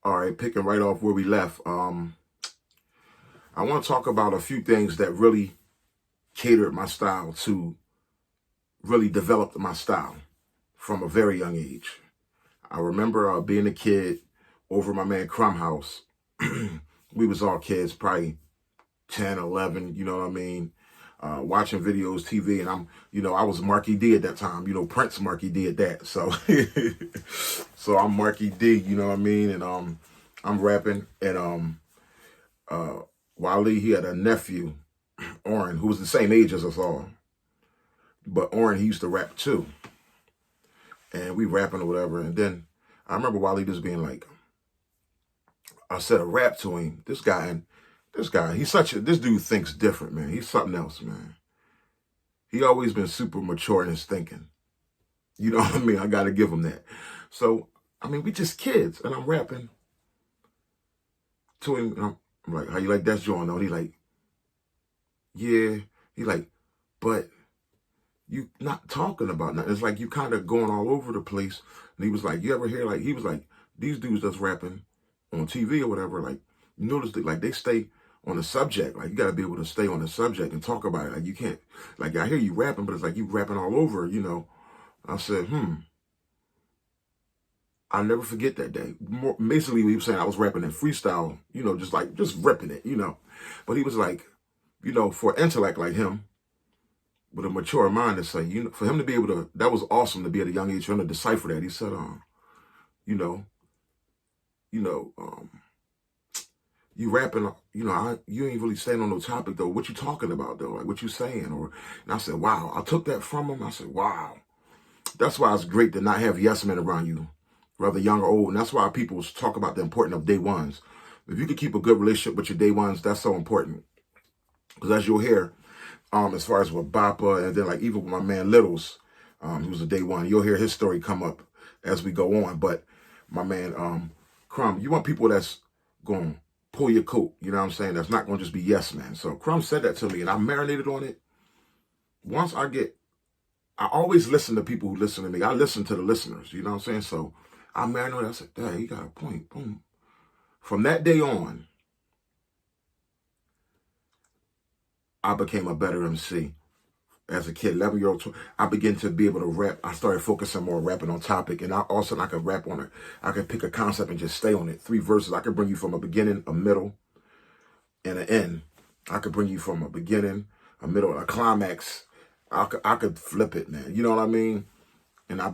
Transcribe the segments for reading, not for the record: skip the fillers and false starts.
All right, picking right off where we left. I want to talk about a few things that really catered my style to really developed my style from a very young age. I remember being a kid over at my man Crumb house. We was all kids, probably 10, 11, you know what I mean? Watching videos, TV, and I was Marky D at that time, Prince Marky D at that. So, so I'm Marky D, you know what I mean? And I'm rapping, and Wally, he had a nephew, Oren, who was the same age as us all. But Oren, he used to rap too. And we rapping or whatever. And then I remember Wally just being like, I said a rap to him. This guy, this dude thinks different, man. He's something else, man. He always been super mature in his thinking. You know what I mean? I got to give him that. So, I mean, we just kids. And I'm rapping to him. And I'm like, how you like that joint? And he like, yeah. He like, but you not talking about nothing. It's like you kind of going all over the place. And he was like, you ever hear, like, he was like, these dudes that's rapping on TV or whatever, like, you notice that, like, they stay on the subject. Like, you got to be able to stay on the subject and talk about it. Like, you can't, like, I hear you rapping, but it's like you rapping all over, I said, I'll never forget that day. Basically, he was saying I was rapping in freestyle, just ripping it, But he was like, for intellect like him, with a mature mind, to say, for him to be able to, that was awesome to be at a young age, trying to decipher that. He said, you rapping, you ain't really staying on no topic though. What you talking about though? Like what you saying? And I said, wow. I took that from him. I said, wow. That's why it's great to not have yes men around you, whether young or old. And that's why people talk about the importance of day ones. If you can keep a good relationship with your day ones, that's so important. Because as you'll hear, as far as with Bappa, and then like even with my man Littles, he was a day one. You'll hear his story come up as we go on. But my man Crumb, you want people that's going to pull your coat, you know what I'm saying? That's not going to just be yes, man. So Crumb said that to me, and I marinated on it. Once I always listen to people who listen to me. I listen to the listeners, you know what I'm saying? So I marinated. I said, dang, he got a point. Boom. From that day on, I became a better MC. As a kid, 11-year-old, I began to be able to rap. I started focusing more on rapping on topic, and also I could rap on it. I could pick a concept and just stay on it. 3 verses. I could bring you from a beginning, a middle, and an end. I could bring you from a beginning, a middle, a climax. I could flip it, man. You know what I mean? And I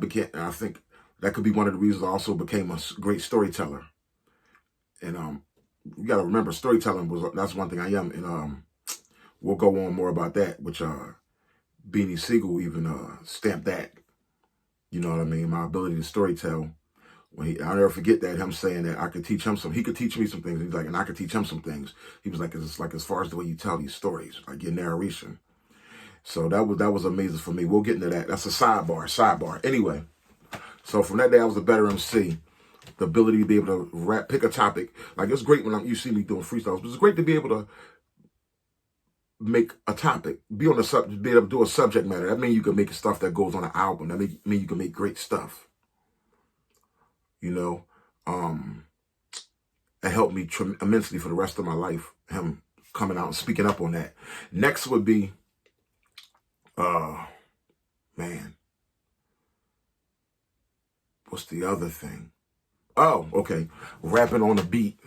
think that could be one of the reasons I also became a great storyteller. And you got to remember, storytelling that's one thing I am. And we'll go on more about that, which Beanie Siegel even stamped that. You know what I mean? My ability to storytell. I'll never forget that, him saying that I could teach him he could teach me some things. He's like, and I could teach him some things. He was like, it's like as far as the way you tell these stories, like your narration. So that was amazing for me. We'll get into that. That's a sidebar. Anyway, so from that day, I was a better MC. The ability to be able to rap, pick a topic. Like it's great when you see me doing freestyles, but it's great to be able to make a topic, be on the subject, be able to do a subject matter. That means you can make stuff that goes on an album. That means you can make great stuff. It helped me immensely for the rest of my life. Him coming out and speaking up on that. Next would be, man, what's the other thing? Oh, okay, rapping on the beat.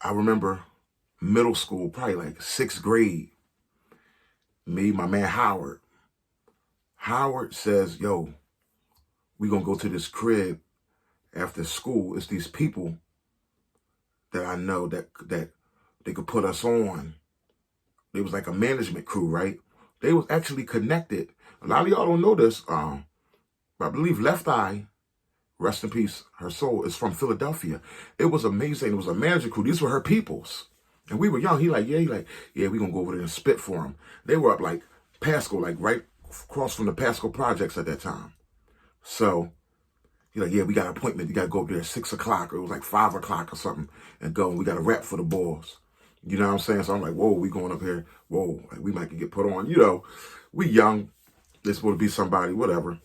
I remember middle school, probably like 6th grade. Me, my man Howard. Howard says, yo, we gonna go to this crib after school. It's these people that I know that they could put us on. They was like a management crew, right? They was actually connected. A lot of y'all don't know this. I believe Left Eye, rest in peace, her soul, is from Philadelphia. It was amazing. It was a manager crew. These were her peoples. And we were young. He like, yeah, we gonna go over there and spit for him. They were up like Pasco, like right across from the Pasco projects at that time. So he's like, yeah, we got an appointment. You gotta go up there at 6 o'clock, or it was like 5 o'clock or something, and go. We gotta rap for the boys. You know what I'm saying? So I'm like, whoa, we going up here. Whoa, like, we might get put on. We young. This would be somebody, whatever.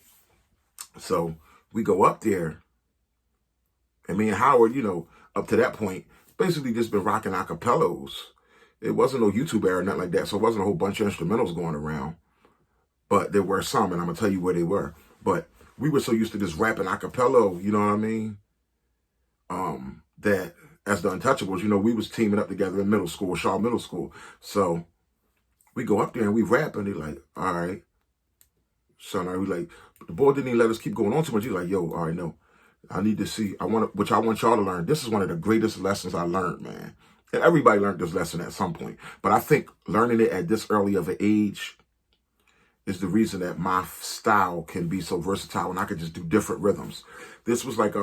So we go up there, and me and Howard, up to that point, basically just been rocking acapellos. It wasn't no YouTube era, nothing like that. So it wasn't a whole bunch of instrumentals going around. But there were some, and I'm going to tell you where they were. But we were so used to just rapping acapella, you know what I mean? That as the Untouchables, you know, we was teaming up together in middle school, Shaw Middle School. So we go up there and we rap, and they're like, all right. Son, we like, the boy didn't even let us keep going on too much. He's like, yo, all right, no. I need to see, which I want y'all to learn. This is one of the greatest lessons I learned, man. And everybody learned this lesson at some point. But I think learning it at this early of an age is the reason that my style can be so versatile and I could just do different rhythms. This was like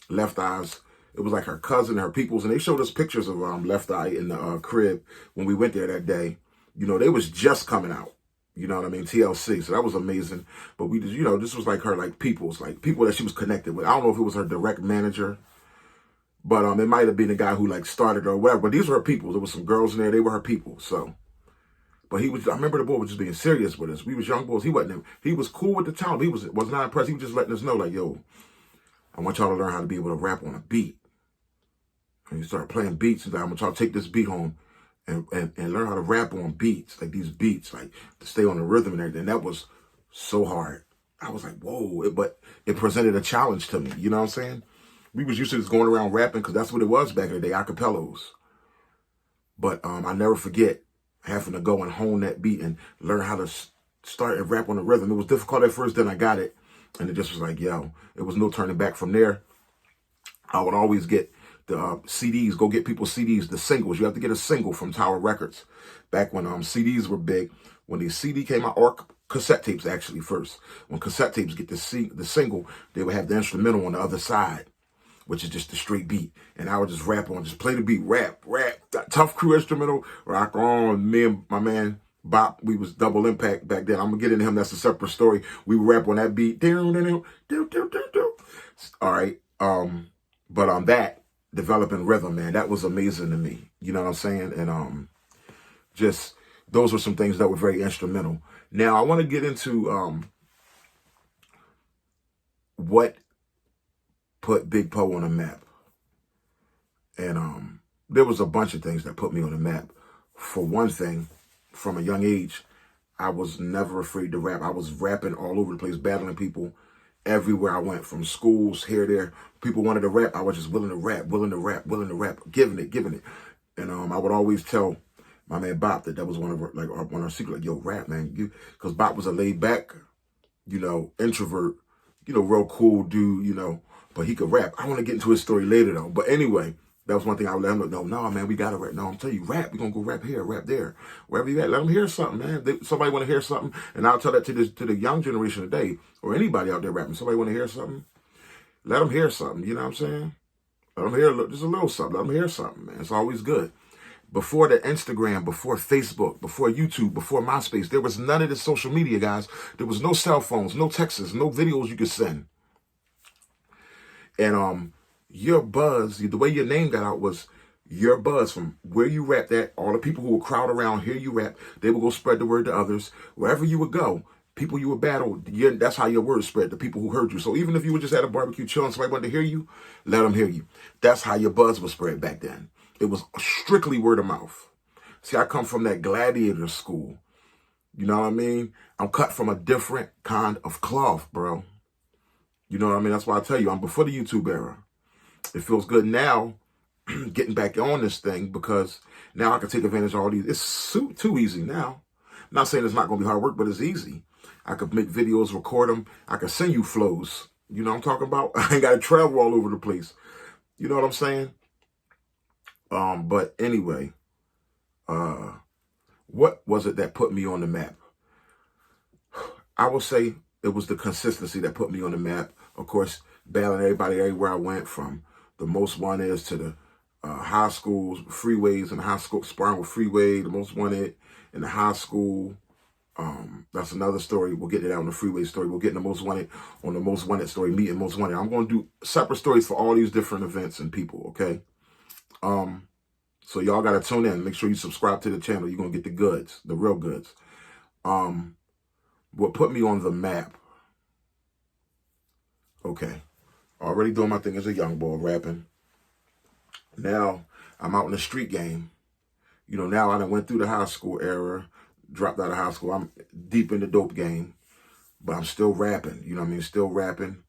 Left Eye's. It was like her cousin, her peoples, and they showed us pictures of Left Eye in the crib when we went there that day. You know, they was just coming out. You know what I mean? TLC. So that was amazing. But we just, you know, this was like her, like peoples, like people that she was connected with. I don't know if it was her direct manager, but it might have been the guy who like started her or whatever. But these were her people. There was some girls in there. They were her people. So, but I remember the boy was just being serious with us. We was young boys. He was cool with the talent. He was not impressed. He was just letting us know, like, yo, I want y'all to learn how to be able to rap on a beat. And you start playing beats. And like, I'm going to try to take this beat home and learn how to rap on beats, like these beats, like to stay on the rhythm and everything. That was so hard. I was like, whoa, but it presented a challenge to me. You know what I'm saying? We was used to just going around rapping because that's what it was back in the day, acapellos. But I never forget having to go and hone that beat and learn how to start and rap on the rhythm. It was difficult at first, then I got it. And it just was like, yo, it was no turning back from there. I would always get the CDs, go get people's CDs, the singles. You have to get a single from Tower Records. Back when CDs were big, when the CD came out, or cassette tapes actually first. When cassette tapes get the single, they would have the instrumental on the other side, which is just the straight beat. And I would just rap on, just play the beat, rap, Tough Crew instrumental, rock on. Me and my man Bop, we was Double Impact back then. I'm gonna get into him, that's a separate story. We would rap on that beat. All right. But on that, developing rhythm, man, that was amazing to me. You know what I'm saying? And just those were some things that were very instrumental. Now I want to get into what put Big Poe on the map. And there was a bunch of things that put me on the map. For one thing, from a young age, I was never afraid to rap. I was rapping all over the place, battling people everywhere I went, from schools, here, there. People wanted to rap. I was just willing to rap, giving it. And I would always tell my man Bop that was one of our secrets, like, yo, rap, man. Because Bop was a laid back, you know, introvert, you know, real cool dude, you know, but he could rap. I want to get into his story later, though. But anyway, that was one thing I would let him know. No, man, we got to rap. No, I'm telling you, rap. We're going to go rap here, rap there. Wherever you at, let them hear something, man. Somebody want to hear something. And I'll tell that to the young generation today, or anybody out there rapping. Somebody want to hear something, let them hear something. You know what I'm saying? Let them hear just a little something. Let them hear something, man. It's always good. Before the Instagram, before Facebook, before YouTube, before MySpace, there was none of this social media, guys. There was no cell phones, no texts, no videos you could send. And your buzz, the way your name got out was your buzz from where you rapped at. All the people who would crowd around, hear you rap, they would go spread the word to others. Wherever you would go, people you would battle, that's how your word spread, the people who heard you. So even if you were just at a barbecue chilling, somebody wanted to hear you, let them hear you. That's how your buzz was spread back then. It was strictly word of mouth. See, I come from that gladiator school. You know what I mean? I'm cut from a different kind of cloth, bro. You know what I mean? That's why I tell you, I'm before the YouTube era. It feels good now getting back on this thing because now I can take advantage of all these. It's too easy now. I'm not saying it's not going to be hard work, but it's easy. I could make videos, record them. I could send you flows. You know what I'm talking about? I ain't got to travel all over the place. You know what I'm saying? But anyway, what was it that put me on the map? I will say it was the consistency that put me on the map. Of course, battling everybody everywhere I went, from the Most Wanted to the high schools, freeways, and the high school, sparring with Freeway, the Most Wanted in the high school. That's another story. We'll get to that on the Freeway story. We'll get in the Most Wanted on the Most Wanted story, meeting Most Wanted. I'm going to do separate stories for all these different events and people, okay? So y'all got to tune in. Make sure you subscribe to the channel. You're going to get the goods, the real goods. What put me on the map? Okay. Already doing my thing as a young boy, rapping. Now I'm out in the street game. You know, now I done went through the high school era, dropped out of high school. I'm deep in the dope game, but I'm still rapping. You know what I mean? Still rapping.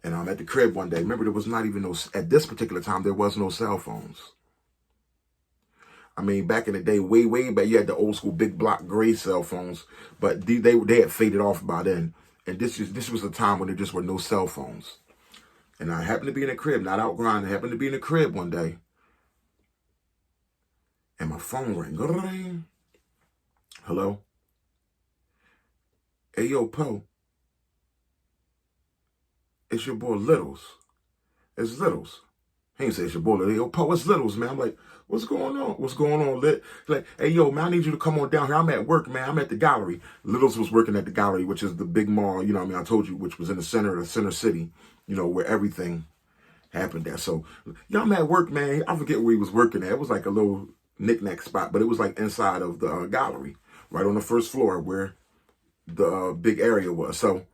And I'm at the crib one day. Remember, there was not even no, at this particular time, there was no cell phones. I mean, back in the day, way back, you had the old school big block gray cell phones, but they had faded off by then. And this was a time when there just were no cell phones. And I happened to be in the crib, not out grinding. I happened to be in the crib one day, and my phone rang. Hello? Hey, yo, Poe. It's your boy Littles. It's Littles. He ain't say it's your boy Littles. Yo, Poe, it's Littles, man. I'm like, what's going on? What's going on, Lit? Like, hey, yo, man, I need you to come on down here. I'm at work, man. I'm at the gallery. Littles was working at the gallery, which is the big mall, you know what I mean? I told you, which was in the center city, you know, where everything happened there. So, yeah, I'm at work, man. I forget where he was working at. It was like a little knick-knack spot, but it was like inside of the gallery, right on the first floor where the big area was. So,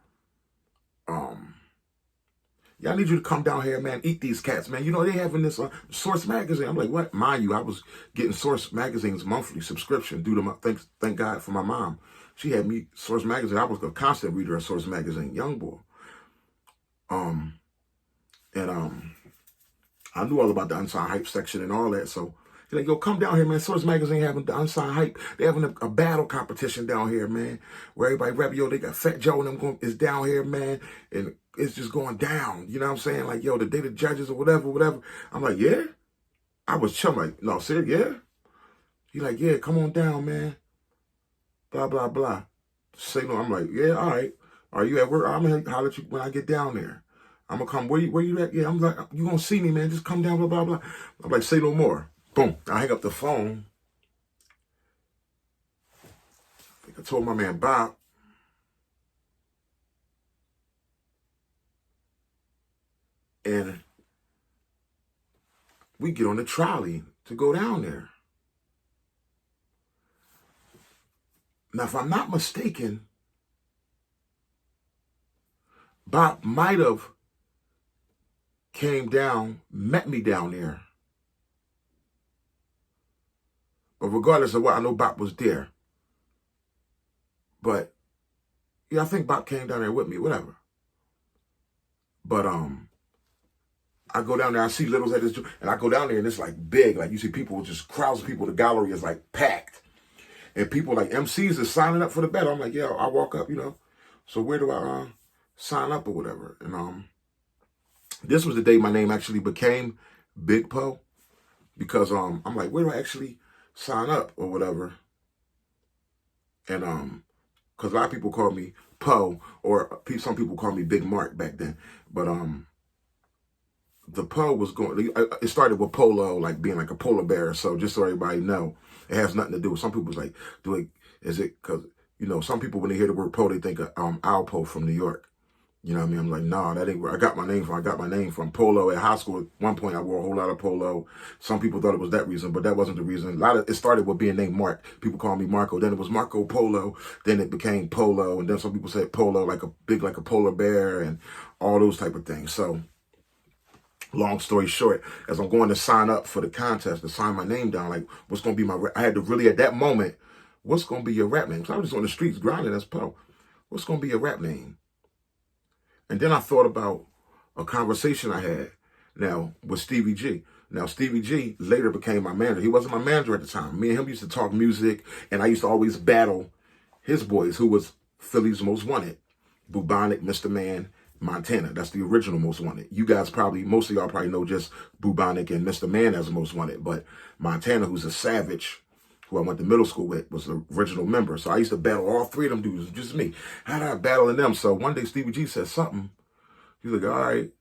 yeah, I need you to come down here, man. Eat these cats, man. You know, they having this Source magazine. I'm like, what? Mind you, I was getting Source magazine's monthly subscription due to my, thank God for my mom. She had me Source magazine. I was a constant reader of Source magazine, young boy. I knew all about the unsigned hype section and all that. So he's like, yo, come down here, man. Source magazine having the unsigned hype. They having a battle competition down here, man. Where everybody rap, yo, they got Fat Joe and them is down here, man. And it's just going down. You know what I'm saying? Like, yo, the day the judges or whatever. I'm like, yeah? I was chilling, like, no, serious, yeah? He like, yeah, come on down, man. Blah, blah, blah. Say no. I'm like, yeah, all right. Are you at work? I'm going to holler at you when I get down there. I'm going to come. Where you at? Yeah, I'm like, you going to see me, man. Just come down, blah, blah, blah. I'm like, say no more. Boom. I hang up the phone. I think I told my man Bob. And we get on the trolley to go down there. Now, if I'm not mistaken, Bob might have came down, met me down there. But regardless of what, I know Bob was there. But, yeah, I think Bob came down there with me, whatever. But, I go down there, I see Littles at this, and I go down there, and it's like big. Like, you see people, just crowds of people. The gallery is like packed. And people like MCs are signing up for the battle. I'm like, yeah, I walk up, you know. So where do I sign up or whatever? And this was the day my name actually became Big Poe. Because I'm like, where do I actually sign up or whatever? And because a lot of people call me Poe, or some people call me Big Mark back then. But the Poe was going, it started with polo, like being like a polar bear. So just so everybody know, it has nothing to do with, some people's like, is it, because, you know, some people when they hear the word Poe, they think of Alpo from New York. You know what I mean? I'm like, nah, that ain't where I got my name from. I got my name from polo. At high school, at one point, I wore a whole lot of polo. Some people thought it was that reason, but that wasn't the reason. It started with being named Mark. People call me Marco. Then it was Marco Polo. Then it became Polo. And then some people said Polo, like a polar bear and all those type of things. So, long story short, as I'm going to sign up for the contest, to sign my name down, like, what's going to be I had to really, at that moment, what's going to be your rap name? Because I was just on the streets grinding as Poe. What's going to be your rap name? And then I thought about a conversation I had now with Stevie G. Now, Stevie G later became my manager. He wasn't my manager at the time. Me and him used to talk music, and I used to always battle his boys, who was Philly's Most Wanted, Bubonic, Mr. Man, Montana. That's the original Most Wanted. You guys probably, most of y'all probably know just Bubonic and Mr. Man as the Most Wanted, but Montana, who's a savage, who I went to middle school with, was the original member. So I used to battle all three of them dudes, just me. How did I battle in them? So one day Stevie G said something. He's like, all right.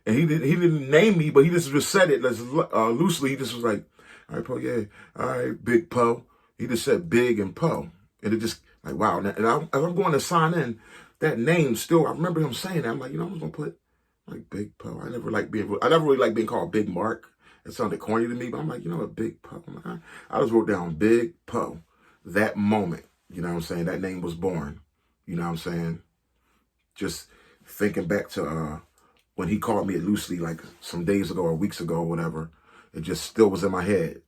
And he didn't name me, but he just said it loosely. He just was like, all right, Poe, yeah. All right, Big Poe. He just said Big and Poe. And it just, like, wow. And as I'm going to sign in, that name still, I remember him saying that. I'm like, you know, I'm just going to put, like, Big Poe. I never really liked being called Big Mark. It sounded corny to me, but I'm like, you know what, Big Poe. I just wrote down Big Poe. That moment, you know what I'm saying? That name was born. You know what I'm saying? Just thinking back to when he called me loosely, like some days ago or weeks ago or whatever. It just still was in my head.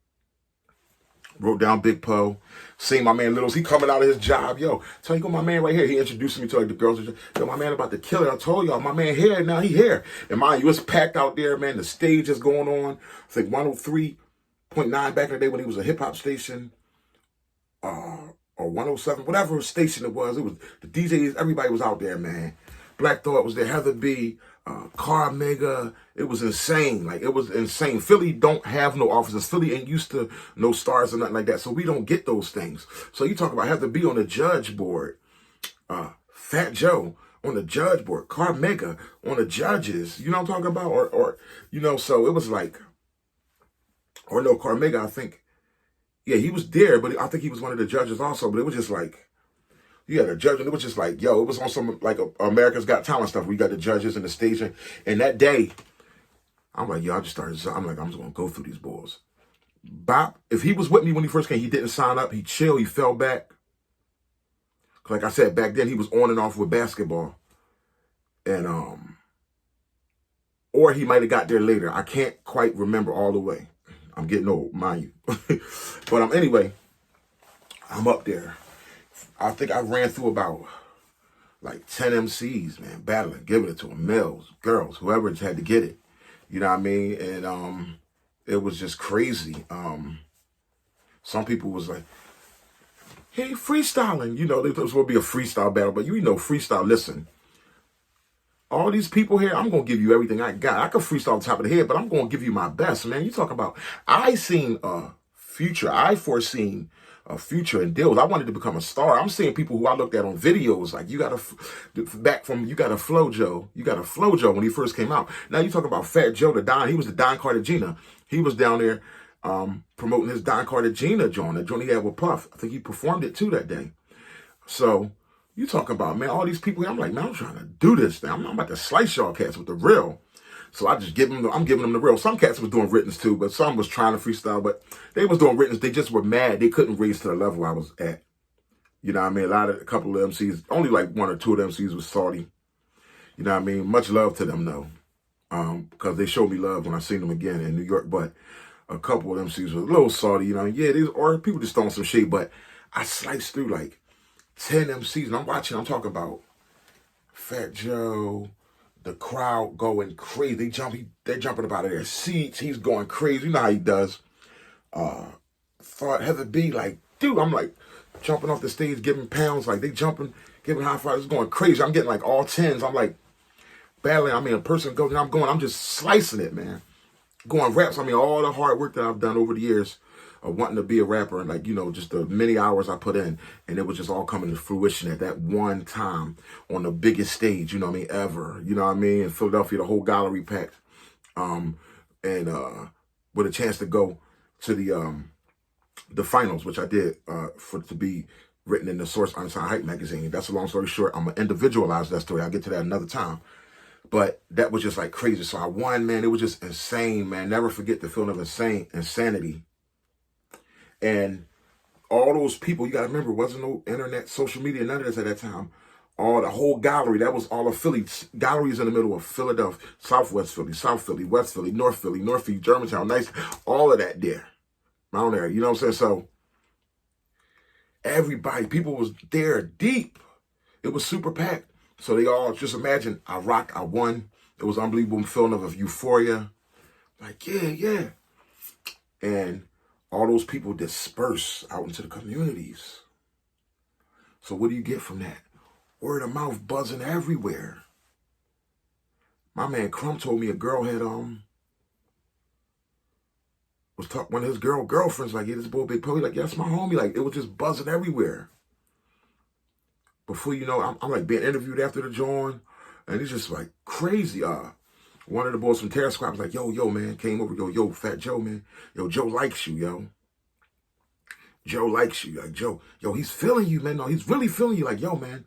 Wrote down Big Poe. Seen my man Littles. He coming out of his job. Yo, tell you go my man right here. He introduced me to like the girls. Yo, my man about to kill it. I told y'all, my man here. Now he here. And mind you, it's packed out there, man. The stage is going on. I think 103.9 back in the day when he was a hip hop station. Or 107, whatever station it was. It was the DJs. Everybody was out there, man. Black Thought was there. Heather B. Car Mega. It was insane. Like, it was insane. Philly don't have no officers. Philly ain't used to no stars or nothing like that. So we don't get those things. So you talk about Heather B on the judge board. Fat Joe on the judge board. Car Mega on the judges. You know what I'm talking about? Or you know, so it was like, or no, Car Mega, I think. Yeah, he was there, but I think he was one of the judges also. But it was just like, you had a judge, and it was just like, yo, it was on some like America's Got Talent stuff. We got the judges and the staging. And that day, I'm like, yo, I'm just gonna go through these balls. Bop, if he was with me when he first came, he didn't sign up. He chilled. He fell back. Like I said, back then he was on and off with basketball, and or he might have got there later. I can't quite remember all the way. I'm getting old, mind you. But anyway, I'm up there. I think I ran through about like 10 MCs, man, battling, giving it to them, males, girls, whoever just had to get it. You know what I mean? And it was just crazy. Some people was like, hey, freestyling. You know, there was supposed to be a freestyle battle, but you know, freestyle, listen. All these people here, I'm going to give you everything I got. I can freestyle on top of the head, but I'm going to give you my best, man. You talk about, I foreseen a future and deals. I wanted to become a star. I'm seeing people who I looked at on videos, like you got a Flow Joe. You got a Flow Joe when he first came out. Now you talk about Fat Joe, the Don. He was the Don Cartagena. He was down there promoting his Don Cartagena joint, the joint he had with Puff. I think he performed it too that day. So you talk about, man, all these people. I'm like, man, I'm trying to do this thing. I'm about to slice y'all cats with the real. So I'm giving them the real. Some cats was doing writtens too, but some was trying to freestyle, but they was doing writtens. They just were mad. They couldn't raise to the level I was at. You know what I mean? A couple of MCs, only like one or two of the MCs was salty. You know what I mean? Much love to them though. Because they showed me love when I seen them again in New York, but a couple of MCs was a little salty, you know. Yeah, or people just throwing some shade, but I sliced through like 10 MCs and I'm talking about Fat Joe, the crowd going crazy. They're jumping up out of their seats. He's going crazy. You know how he does. Thought Heather B, like, dude, I'm like jumping off the stage, giving pounds, like they jumping, giving high fives, going crazy. I'm getting like all 10s. I'm like battling. I mean, a person goes and I'm just slicing it, man. Going raps. I mean, all the hard work that I've done over the years of wanting to be a rapper and like, you know, just the many hours I put in, and it was just all coming to fruition at that one time on the biggest stage, you know what I mean, ever. You know what I mean? In Philadelphia, the whole gallery packed. And with a chance to go to the finals, which I did to be written in the Source Unsigned Hype magazine. That's a long story short. I'm gonna individualize that story. I'll get to that another time. But that was just like crazy. So I won, man. It was just insane, man. Never forget the feeling of insanity. And all those people, you got to remember, wasn't no internet, social media, none of this at that time. The whole gallery, that was all of Philly. Galleries in the middle of Philadelphia, Southwest Philly, South Philly, West Philly, Northeast, Germantown, nice, all of that there. Around there, you know what I'm saying? So everybody, people was there deep. It was super packed. So they all, just imagine, I won. It was unbelievable feeling of euphoria. Like, yeah. And all those people disperse out into the communities. So what do you get from that? Word of mouth buzzing everywhere. My man Crumb told me a girl had was talking, one of his girlfriends, like, yeah, this boy Big Poe, like, yeah, that's my homie. Like, it was just buzzing everywhere. Before you know, I'm like being interviewed after the joint, and it's just like crazy. One of the boys from Terror Squad was like, yo, man, came over, yo, Fat Joe, man. Yo, Joe likes you, yo. Joe likes you. Like, Joe, yo, he's feeling you, man. No, he's really feeling you. Like, yo, man,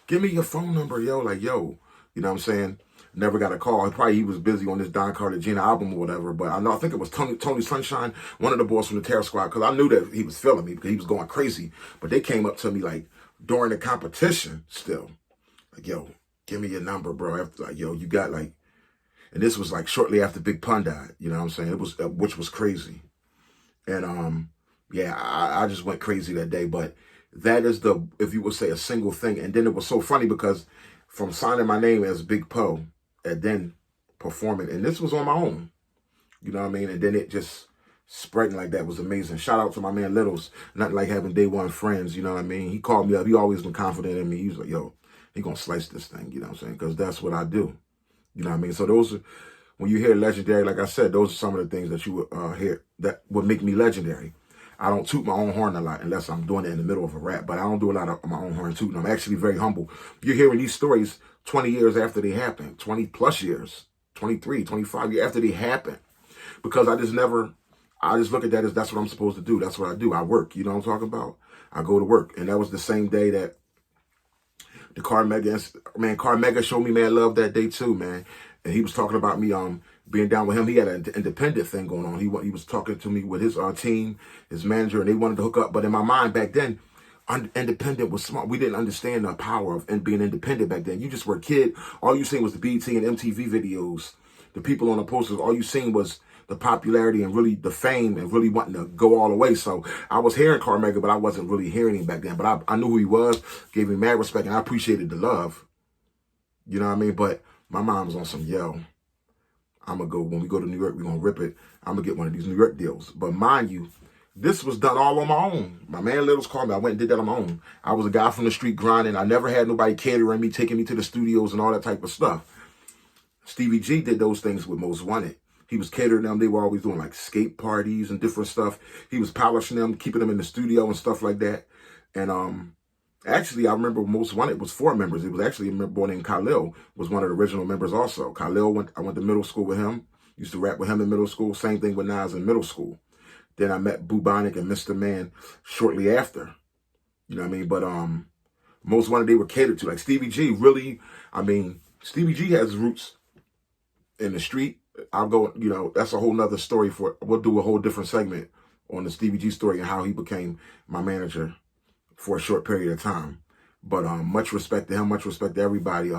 give me your phone number, yo. Like, yo, you know what I'm saying? Never got a call. Probably he was busy on this Don Cartagena album or whatever. But I think it was Tony Sunshine, one of the boys from the Terror Squad, because I knew that he was feeling me because he was going crazy. But they came up to me like during the competition still. Like, yo, give me your number, bro. After, like, yo, you got like, And this was like shortly after Big Pun died. You know what I'm saying? It was, which was crazy. And yeah, I just went crazy that day. But that is the, if you would say, a single thing. And then it was so funny because from signing my name as Big Poe and then performing, and this was on my own, you know what I mean? And then it just spreading like that was amazing. Shout out to my man Littles. Nothing like having day one friends, you know what I mean? He called me up. He always been confident in me. He was like, yo, he gonna slice this thing, you know what I'm saying? Because that's what I do. You know what I mean? So those are, when you hear legendary, like I said, those are some of the things that you would hear that would make me legendary. I don't toot my own horn a lot unless I'm doing it in the middle of a rap, but I don't do a lot of my own horn tooting. I'm actually very humble. You're hearing these stories 20 years after they happened, 20 plus years, 23, 25 years after they happened, because I just look at that as that's what I'm supposed to do. That's what I do. I work. You know what I'm talking about? I go to work. And that was the same day that the Carmega showed me mad love that day too, man. And he was talking about me being down with him. He had an independent thing going on. He was talking to me with his team, his manager, and they wanted to hook up. But in my mind back then, independent was smart. We didn't understand the power of being independent back then. You just were a kid. All you seen was the BT and MTV videos. The people on the posters, all you seen was the popularity and really the fame and really wanting to go all the way. So I was hearing Carmega, but I wasn't really hearing him back then. But I knew who he was, gave him mad respect, and I appreciated the love. You know what I mean? But my mom was on some, yo, I'm going to go, when we go to New York, we're going to rip it. I'm going to get one of these New York deals. But mind you, this was done all on my own. My man Littles called me. I went and did that on my own. I was a guy from the street grinding. I never had nobody catering me, taking me to the studios and all that type of stuff. Stevie G did those things with Most Wanted. He was catering them. They were always doing like skate parties and different stuff. He was polishing them, keeping them in the studio and stuff like that. And actually, I remember Most Wanted was 4 members. It was actually a boy named Khalil was one of the original members also. Khalil, I went to middle school with him. Used to rap with him in middle school. Same thing with Nas in middle school. Then I met Bubonic and Mr. Man shortly after. You know what I mean? But Most Wanted, they were catered to. Like Stevie G, really, I mean, Stevie G has roots in the street. I'll go, you know, that's a whole nother story we'll do a whole different segment on the Stevie G story and how he became my manager for a short period of time. But much respect to him, much respect to everybody.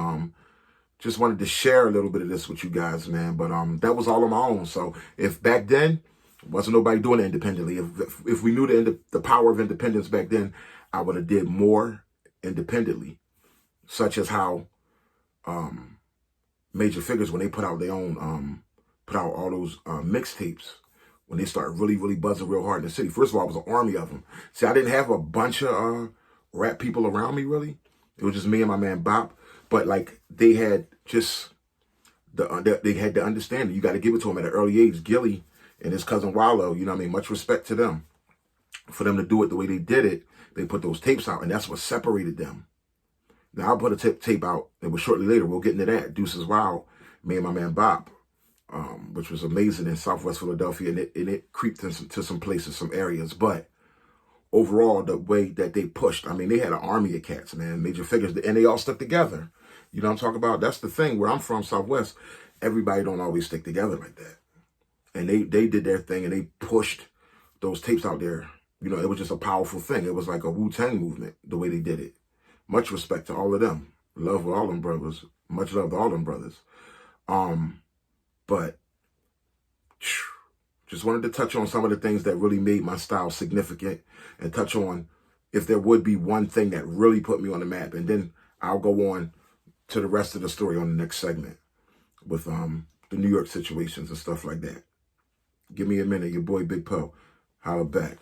Just wanted to share a little bit of this with you guys, man. But that was all on my own. So if back then wasn't nobody doing it independently, if we knew the power of independence back then, I would have did more independently, such as how major figures, when they put out their own put out all those mixtapes, when they started really, really buzzing real hard in the city. First of all, it was an army of them. See, I didn't have a bunch of rap people around me, really. It was just me and my man Bop. But, like, they had just, they had the understanding. You got to give it to them at an early age. Gilly and his cousin Wallow, you know what I mean? Much respect to them. For them to do it the way they did it, they put those tapes out, and that's what separated them. Now, I put a tape out. It was shortly later. We'll get into that. Deuces Wild, me and my man Bop. Which was amazing in Southwest Philadelphia, and it creeped into some places, some areas. But overall, the way that they pushed, I mean, they had an army of cats, man, major figures, and they all stuck together. You know what I'm talking about? That's the thing. Where I'm from, Southwest, everybody don't always stick together like that. And they did their thing, and they pushed those tapes out there. You know, it was just a powerful thing. It was like a Wu-Tang movement, the way they did it. Much respect to all of them. Love with all them brothers. Much love to all them brothers. But just wanted to touch on some of the things that really made my style significant, and touch on if there would be one thing that really put me on the map. And then I'll go on to the rest of the story on the next segment with the New York situations and stuff like that. Give me a minute. Your boy Big Poe. Holla back.